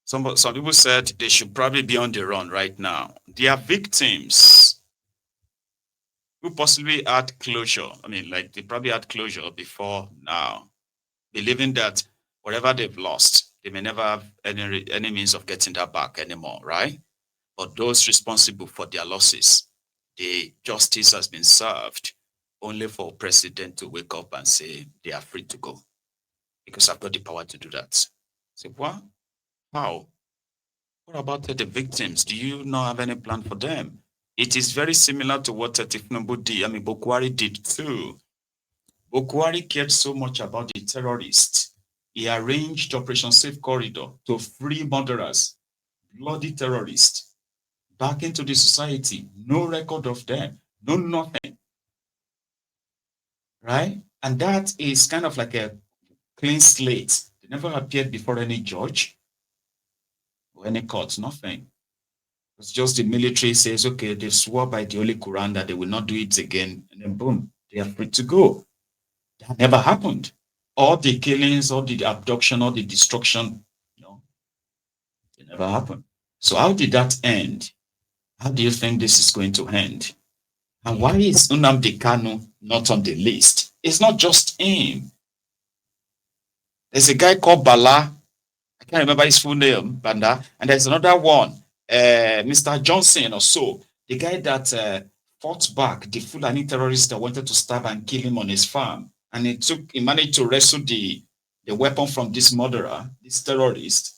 Some people said they should probably be on the run right now. They are victims who possibly had closure. I mean, like they probably had closure before now, believing that whatever they've lost, they may never have any means of getting that back anymore, right? But those responsible for their losses, the justice has been served only for president to wake up and say they are free to go because I've got the power to do that. Say, what? How? What about the victims? Do you not have any plan for them? It is very similar to what Tifnubu did. I mean, Bokwari did too. Bokwari cared so much about the terrorists. He arranged Operation Safe Corridor to free murderers, bloody terrorists, back into the society. No record of them, no nothing. Right? And that is kind of like a clean slate. They never appeared before any judge or any court, nothing. It's just the military says, okay, they swore by the Holy Quran that they will not do it again, and then boom, they are free to go. That never happened. All the killings, all the abduction, all the destruction, it never happened. So how did that end? How do you think this is going to end? And why is Nnamdi Kanu not on the list? It's not just him. There's a guy called Bala. I can't remember his full name, Banda. And there's another one, Mr. Johnson or so. The guy that fought back the Fulani terrorist that wanted to stab and kill him on his farm. And he managed to wrestle the weapon from this murderer, this terrorist.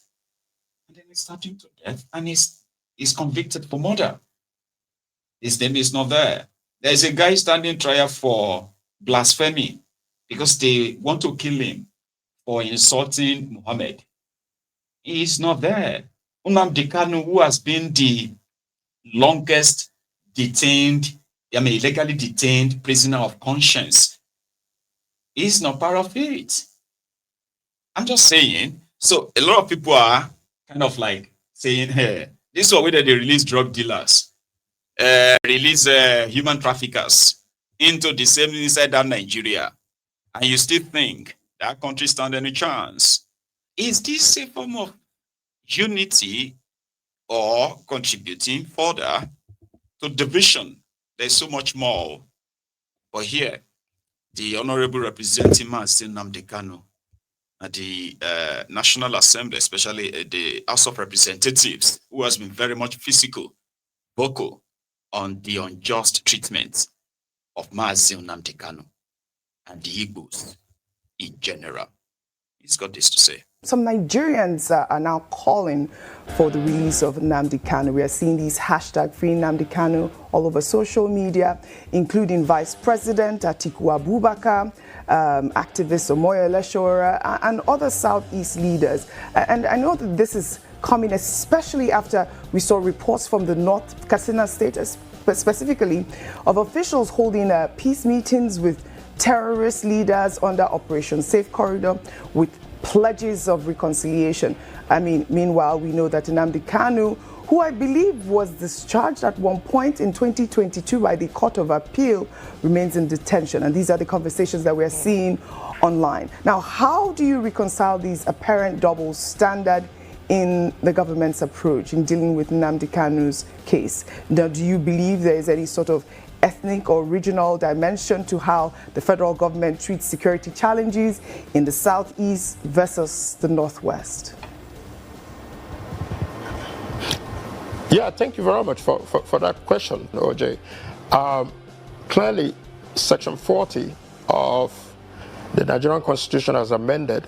And then he stabbed him to death. And he's convicted for murder. His name is not there. There's a guy standing trial for blasphemy because they want to kill him for insulting Muhammad. He is not there. Nnamdi Kanu, who has been the longest illegally detained prisoner of conscience, is not part of it. I'm just saying. So a lot of people are kind of like saying, hey, this is where they release drug dealers, release human traffickers into the same inside that Nigeria, and you still think that country stand any chance? Is this a form of unity or contributing further to division? There's so much more. But here, the Honorable Representative Nnamdi Kanu at the National Assembly, especially the House of Representatives, who has been very much vocal on the unjust treatment of Nnamdi Kanu and the Igbos in general. He's got this to say. Some Nigerians are now calling for the release of Nnamdi Kanu. We are seeing these hashtag free Nnamdi Kanu all over social media, including Vice President Atiku Abubakar, activist Omoyele Sowore, and other Southeast leaders. And I know that this is coming especially after we saw reports from the North Katsina State, specifically of officials holding peace meetings with terrorist leaders under Operation Safe Corridor with pledges of reconciliation. I mean, meanwhile, we know that Nnamdi Kanu, who I believe was discharged at one point in 2022 by the Court of Appeal, remains in detention. And these are the conversations that we're seeing online. Now, how do you reconcile these apparent double standard in the government's approach in dealing with Nnamdi Kanu's case? Now, do you believe there is any sort of ethnic or regional dimension to how the federal government treats security challenges in the Southeast versus the Northwest? Yeah, thank you very much for that question, OJ. Clearly, Section 40 of the Nigerian Constitution as amended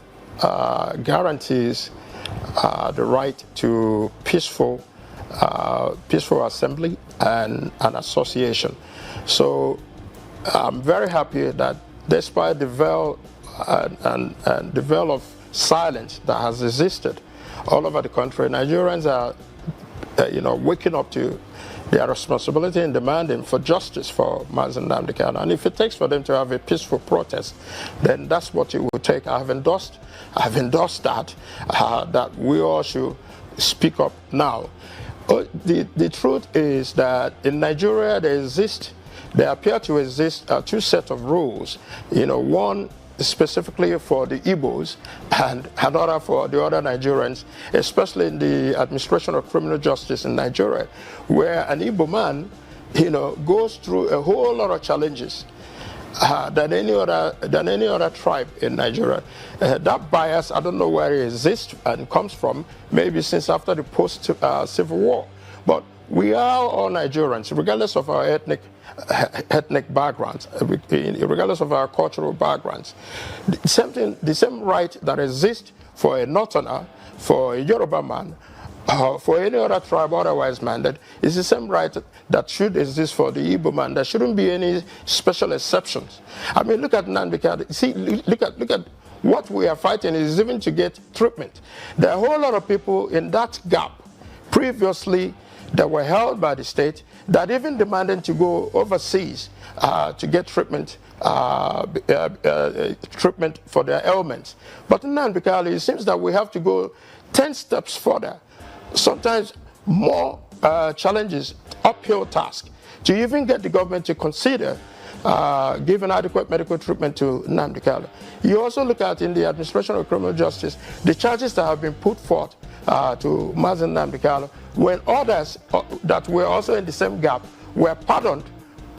guarantees the right to peaceful assembly and association. So I'm very happy that despite the veil and the veil of silence that has existed all over the country, Nigerians are waking up to their responsibility and demanding for justice for Nnamdi Kanu. And if it takes for them to have a peaceful protest, then that's what it will take. I've endorsed that we all should speak up now. The truth is that in Nigeria there appear to exist two sets of rules. One specifically for the Igbos and another for the other Nigerians, especially in the administration of criminal justice in Nigeria, where an Igbo man, goes through a whole lot of challenges than any other tribe in Nigeria. That bias, I don't know where it exists and comes from, maybe since after the post-Civil War. But we are all Nigerians, regardless of our ethnic backgrounds, regardless of our cultural backgrounds. The same right that exists for a Northerner, for a Yoruba man, for any other tribe otherwise minded, is the same right that should exist for the Igbo man. There shouldn't be any special exceptions. I mean, look at Nnamdi Kanu. See, look at what we are fighting is even to get treatment. There are a whole lot of people in that gap previously that were held by the state that even demanded to go overseas to get treatment for their ailments. But in Nnamdi Kanu, it seems that we have to go 10 steps further, sometimes more challenges, uphill task, to even get the government to consider giving adequate medical treatment to Nnamdi Kanu. You also look at in the administration of criminal justice, the charges that have been put forth to Mazen Nnamdi Kanu, when others that were also in the same gap were pardoned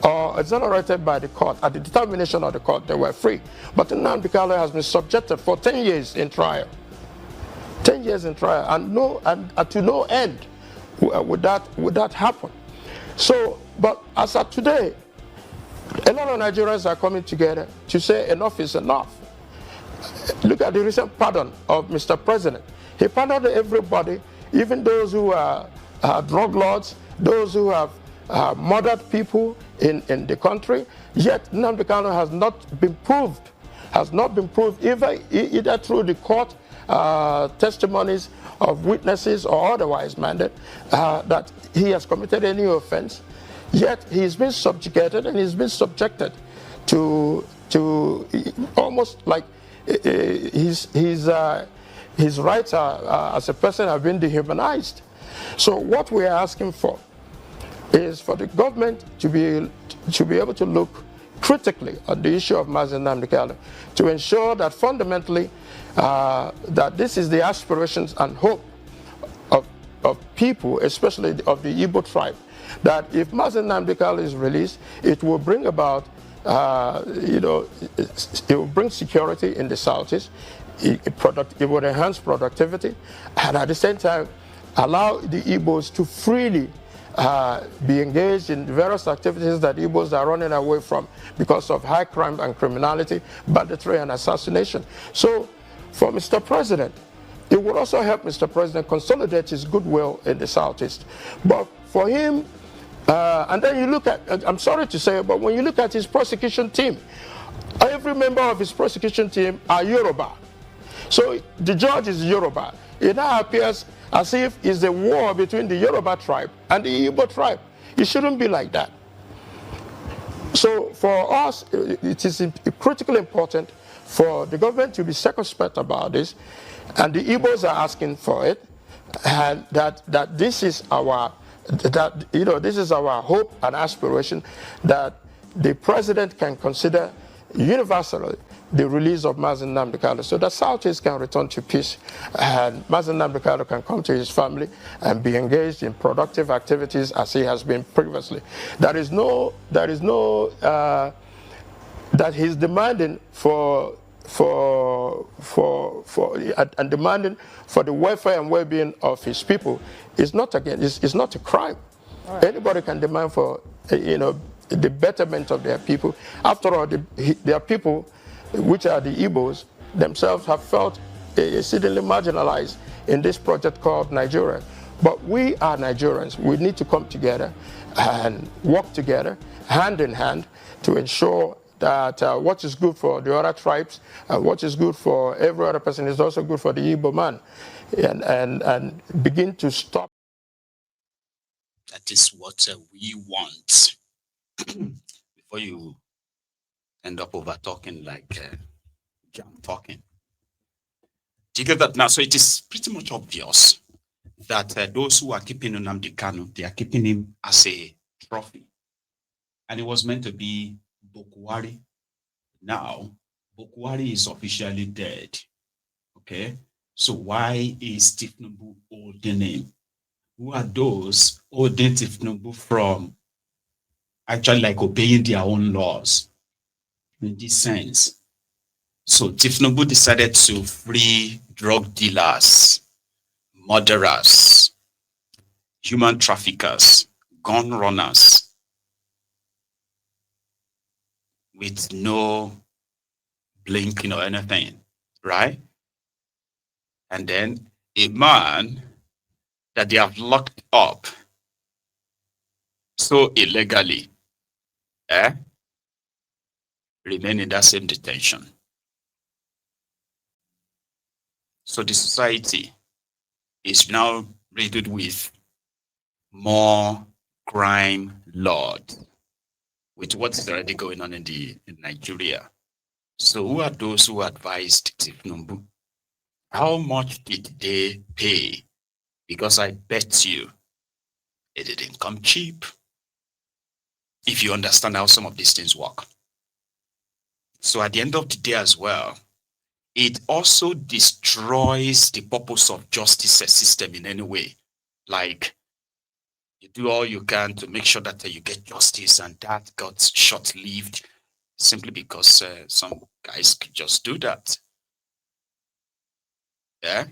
or exonerated by the court. At the determination of the court, they were free. But Nnamdi Kanu has been subjected for 10 years in trial. 10 years in trial, and to no end would that happen. So, but as of today, a lot of Nigerians are coming together to say enough is enough. Look at the recent pardon of Mr. President. He pardoned everybody, even those who are drug lords, those who have murdered people in the country. Yet Nnamdi Kanu has not been proved either through the court testimonies of witnesses or otherwise minded that he has committed any offense. Yet he's been subjugated and he's been subjected to almost like his rights as a person have been dehumanized. So what we are asking for is for the government to be able to look critically on the issue of Mazen Nnamdi Kanu, to ensure that fundamentally that this is the aspirations and hope of people, especially of the Igbo tribe, that if Mazen Nnamdi Kanu is released, it will bring about, it will bring security in the Southeast, it would enhance productivity, and at the same time, allow the Igbos to freely be engaged in various activities that Igbos are running away from because of high crime and criminality, banditry and assassination. So, for Mr. President, it would also help Mr. President consolidate his goodwill in the Southeast. But for him, and then you look at, I'm sorry to say, but when you look at his prosecution team, every member of his prosecution team are Yoruba. So the judge is Yoruba. It now appears as if it's a war between the Yoruba tribe and the Igbo tribe. It shouldn't be like that. So for us, it is critically important for the government to be circumspect about this, and the Igbos are asking for it, and that this is our this is our hope and aspiration, that the president can consider universally the release of Mazen Nnamdi Kanu, so that Southeast can return to peace, and Mazen Nnamdi Kanu can come to his family and be engaged in productive activities as he has been previously. That he's demanding for and demanding for the welfare and well-being of his people is not it's not a crime. Right. Anybody can demand for the betterment of their people. After all, their people, which are the Igbos, themselves have felt exceedingly marginalized in this project called Nigeria. But we are Nigerians. We need to come together and work together, hand in hand, to ensure that what is good for the other tribes and what is good for every other person is also good for the Igbo man, and begin to stop. That is what we want. Before you end up over talking like jam talking. Do you get that now? So it is pretty much obvious that those who are keeping Nnamdi Kanu, they are keeping him as a trophy. And it was meant to be Bokuwari. Now, Bukwari is officially dead. Okay, so why is Tifnubu holding him? Who are those holding Tifnubu from actually like obeying their own laws in this sense? So Tifnubu decided to free drug dealers, murderers, human traffickers, gun runners with no blinking or anything, right? And then a man that they have locked up so illegally, remain in that same detention. So the society is now riddled with more crime lord with what is already going on in Nigeria. So who are those who advised Tifnubu? How much did they pay? Because I bet you it didn't come cheap. If you understand how some of these things work. So at the end of the day as well, it also destroys the purpose of justice system in any way. Like, you do all you can to make sure that you get justice, and that got short-lived simply because some guys could just do that. Yeah?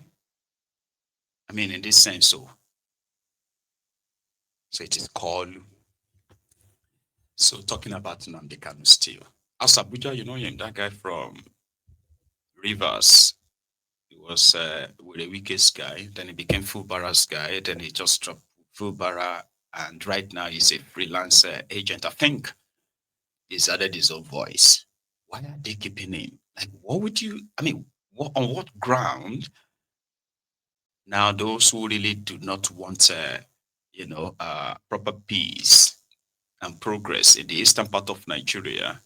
I mean, in this sense, so it is called. So talking about Nnamdi Kanu still. ASABUJA, you know him, that guy from Rivers. He was with a weakest guy, then he became Fulbara's guy, then he just dropped Fulbara, and right now he's a freelance agent. I think he's added his own voice. Why are they keeping him? Like, what would you, I mean, on what ground? Now, those who really do not want, proper peace and progress in the eastern part of Nigeria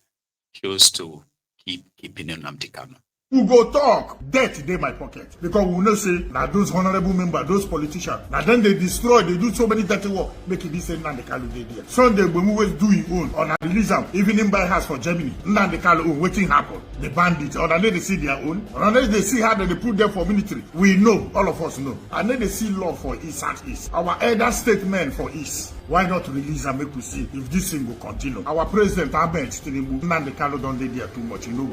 chose to keeping Nnamdi Kanu. Who go talk, death dey my pocket. Because we know say, now those honorable members, those politicians, now then they destroy, they do so many dirty work, make it be say Nnamdi Kanu dey there. Sunday, when we always do his own, on a release them, even in buy house for Germany, Nnamdi Kanu own, wetin happen? The bandits, or they see their own, or they see how they put them for military. We know, all of us know. And then they see law for East and East. Our elder statement for East. Why not release and make we see if this thing will continue? Our president, Ahmed Tinubu, Nnamdi Kanu don't dey there too much, you know.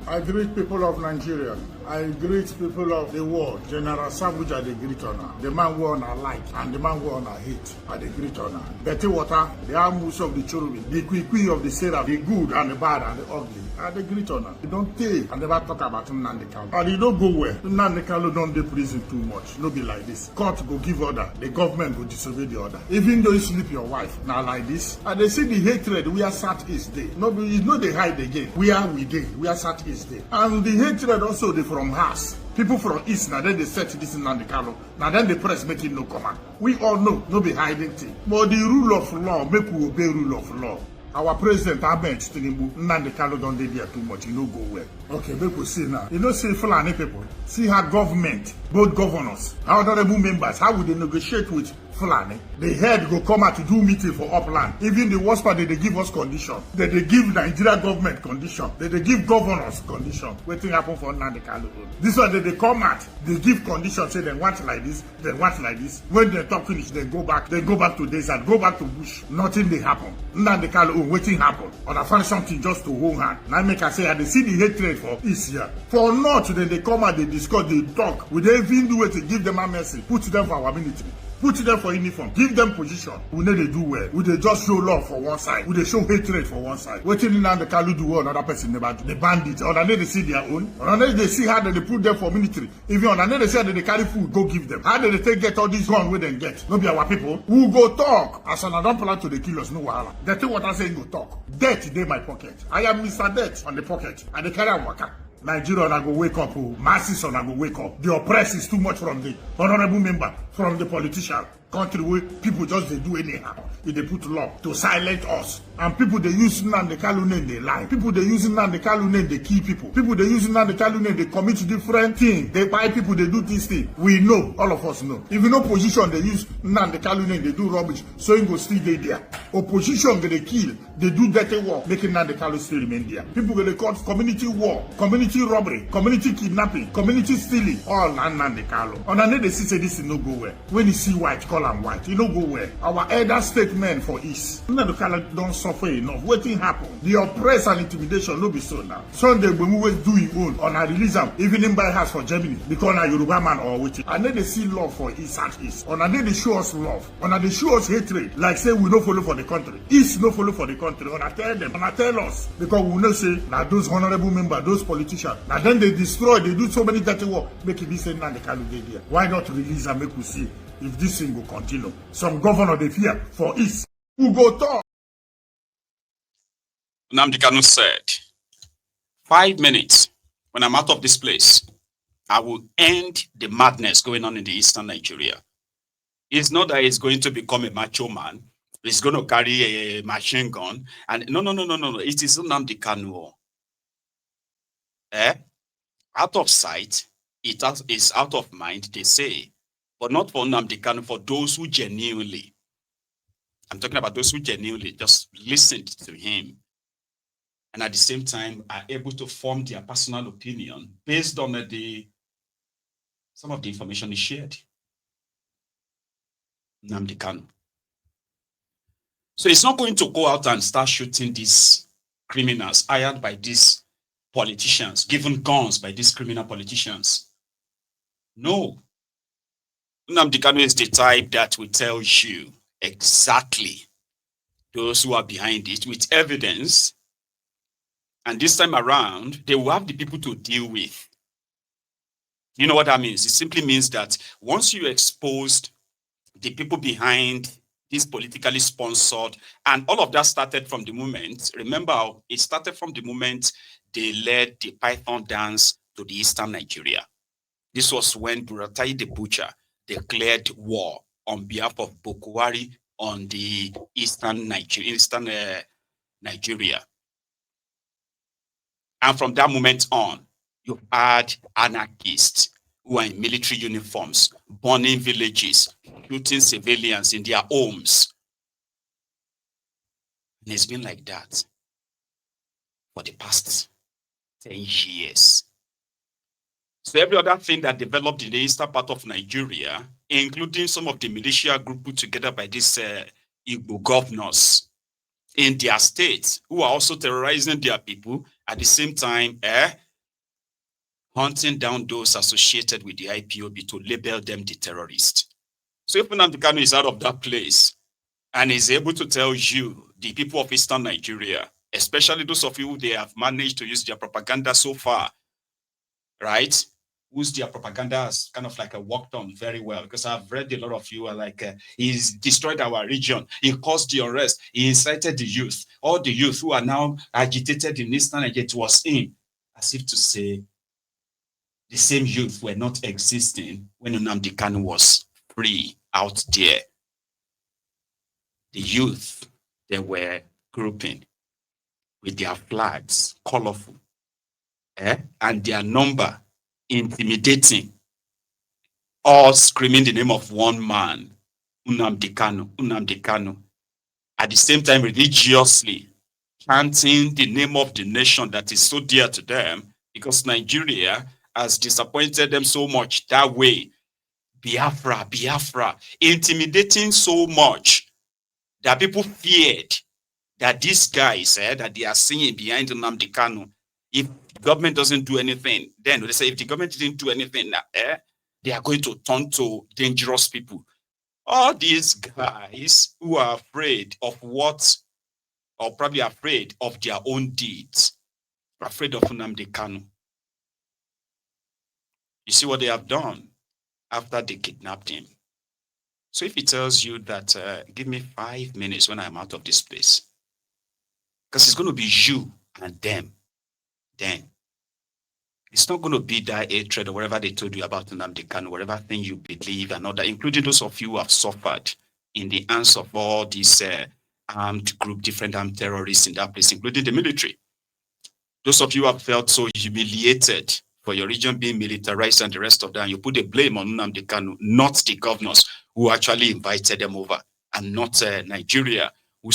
I greet people of Nigeria. I greet people of the world. General ASABUJA, they greet honor. The man who honor like and the man who honor hate. I they greet honor. Betty water, the arms of the cherubim, the kwikwi of the seraph, the good and the bad and the ugly. And they greet honor. You don't take and never talk about Nnamdi Kanu. And you don't go where Nnamdi Kanu don't dey prison too much. No be like this. Court go give order. The government go disobey the order. Even though you sleep your wife, now like this. And they see the hatred we are Southeast Day. No, you know they hide again. We are Southeast Day. And the hatred also they from us. People from East, now then they set this in Nnamdi Kanu. Now then the press make it no command. We all know, no be hiding thing. But the rule of law, make we obey rule of law. Our president, Ahmed Tinubu, Nnamdi Kanu don't dey there too much. You know go well. Okay, make we see now. You know, see Fulani people. See how government, both governors, how honorable members, how would they negotiate with Fulani? The head go come out to do meeting for upland. Even the worst part, they give us condition. They give Nigeria government condition. They give governors condition. Wetin happen for Nnamdi Kanu? This one they come out, they give condition, say they want like this, they want like this. When they talk finish, they go back to desert, go back to bush. Nothing they happen. Nnamdi Kanu, wetin happen? Or I find something just to hold hand. Now make I say, I they see the hatred for East here. For North, then they come out, they discuss, they talk. We they even do it to give them a message, put them for our military. Put them for uniform, give them position. We know they do well. We they just show love for one side. We they show hatred for one side. Waiting in the Kanu do well, another person never do. The bandits, or they see their own. Or they see how they put them for military. Even on they say that they carry food, go give them. How do they get all these guns where they get? No be our people. Who go talk? As an don't plan to the killers, no wahala. They think what I say go talk. Death in my pocket. I am Mr. Death on the pocket. And they carry a waka. Nigeria na go wake up, masses na go wake up. The oppress is too much from the honorable member, from the politician. country where people just they do anyhow. If they put law to silence us. And people they use Nnamdi Kanu name they lie. People they use Nnamdi Kanu name they kill people. People they use Nnamdi Kanu name they commit different things. They buy people, they do this thing. We know, all of us know. If you know position, they use Nnamdi Kanu name, they do rubbish. So you go still there. Opposition they kill, they do dirty work, making Nnamdi Kanu still remain there. People they call community war, community robbery, community kidnapping, community stealing, all Nnamdi Kanu. And then they say this is no go where. When you see white, call them white. You know go where. Our elder statement for East. Nnamdi Kanu don't suffer enough. Waiting happen. The oppress and intimidation no be so now. Sunday when we will do it own on a release them, even in buy house for Germany because a Yoruba man or waiting. And then they see love for East and East. And then they show us love. And then they show us hatred. Like say we no follow for the country. East no follow for the country. And I tell them, and I tell us because we know say now those honorable members, those politicians. Now then they destroy, they do so many dirty work, make it be saying now they can't do there. Why not release and make we see if this thing will continue? Some governor they fear for East. Who go talk? Nnamdi Kanu said, 5 minutes, when I'm out of this place, I will end the madness going on in the eastern Nigeria. It's not that he's going to become a macho man. He's going to carry a machine gun. And no. It is Nnamdi Kanu. Out of sight, it is out of mind, they say. But not for Nnamdi Kanu, for those who genuinely, I'm talking about those who genuinely just listened to him. And at the same time are able to form their personal opinion based on some of the information he shared. Nnamdi Kanu. So he's not going to go out and start shooting these criminals hired by these politicians, given guns by these criminal politicians. No. Nnamdi Kanu is the type that will tell you exactly those who are behind it with evidence. And this time around, they will have the people to deal with. You know what that means? It simply means that once you exposed the people behind this politically sponsored, and all of that started from the moment, remember, it started from the moment they led the Python dance to the eastern Nigeria. This was when Buratai the Butcher declared war on behalf of Boko Haram on the eastern Nigeria. And from that moment on, you had anarchists who are in military uniforms, burning villages, shooting civilians in their homes. And it's been like that for the past 10 years. So every other thing that developed in the eastern part of Nigeria, including some of the militia group put together by these Igbo governors in their states, who are also terrorizing their people, at the same time, hunting down those associated with the IPOB to label them the terrorists. So if Nnamdi Kanu is out of that place and is able to tell you, the people of eastern Nigeria, especially those of you who they have managed to use their propaganda so far, right? Whose their propaganda has kind of like worked on very well, because I've read a lot of you are like, he's destroyed our region, he caused the unrest, he incited the youth, all the youth who are now agitated in eastern Nigeria was in, as if to say the same youth were not existing when Nnamdi Kanu was free out there. The youth, they were grouping with their flags, colorful, and their number intimidating, all screaming the name of one man, Nnamdi Kanu, Nnamdi Kanu. At the same time, religiously chanting the name of the nation that is so dear to them, because Nigeria has disappointed them so much that way. Biafra, Biafra, intimidating so much that people feared that these guys that they are seeing behind Nnamdi Kanu, if the government doesn't do anything, then they say if the government didn't do anything, they are going to turn to dangerous people. All these guys who are afraid of what, or probably afraid of their own deeds, are afraid of Nnamdi Kanu. You see what they have done after they kidnapped him. So if he tells you that, give me 5 minutes when I'm out of this place, because it's going to be you and them, then It's not going to be that hatred or whatever they told you about Nnamdi Kanu, whatever thing you believe and all that, including those of you who have suffered in the hands of all these armed group, different armed terrorists in that place, including the military. Those of you who have felt so humiliated for your region being militarized and the rest of that, and you put the blame on Nnamdi Kanu, not the governors who actually invited them over, and not Nigeria.